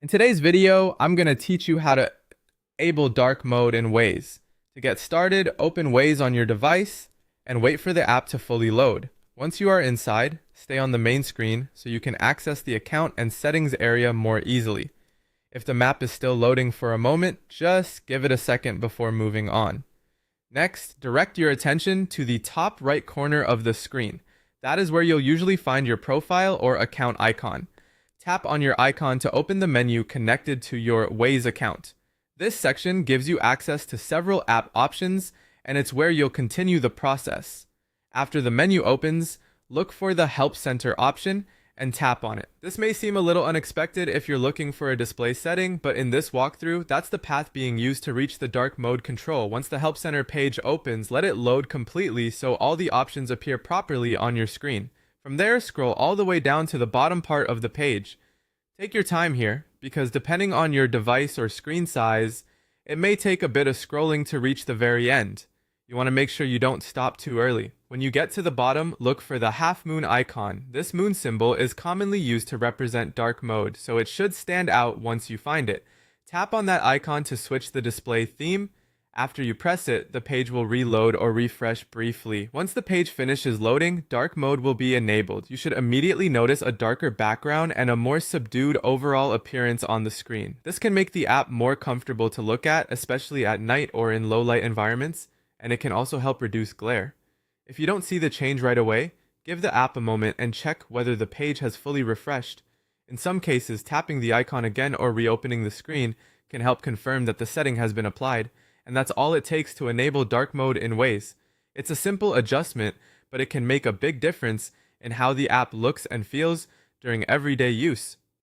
In today's video, I'm going to teach you how to enable dark mode in Waze. To get started, open Waze on your device and wait for the app to fully load. Once you are inside, stay on the main screen so you can access the account and settings area more easily. If the map is still loading for a moment, just give it a second before moving on. Next, direct your attention to the top right corner of the screen. That is where you'll usually find your profile or account icon. Tap on your icon to open the menu connected to your Waze account. This section gives you access to several app options, and it's where you'll continue the process. After the menu opens, look for the Help Center option and tap on it. This may seem a little unexpected if you're looking for a display setting, but in this walkthrough, that's the path being used to reach the dark mode control. Once the Help Center page opens, let it load completely so all the options appear properly on your screen. From there, scroll all the way down to the bottom part of the page. Take your time here, because depending on your device or screen size, it may take a bit of scrolling to reach the very end. You want to make sure you don't stop too early. When you get to the bottom, look for the half moon icon. This moon symbol is commonly used to represent dark mode, so it should stand out once you find it. Tap on that icon to switch the display theme. After you press it, the page will reload or refresh briefly. Once the page finishes loading, dark mode will be enabled. You should immediately notice a darker background and a more subdued overall appearance on the screen. This can make the app more comfortable to look at, especially at night or in low light environments, and it can also help reduce glare. If you don't see the change right away, give the app a moment and check whether the page has fully refreshed. In some cases, tapping the icon again or reopening the screen can help confirm that the setting has been applied, and that's all it takes to enable dark mode in Waze. It's a simple adjustment, but it can make a big difference in how the app looks and feels during everyday use.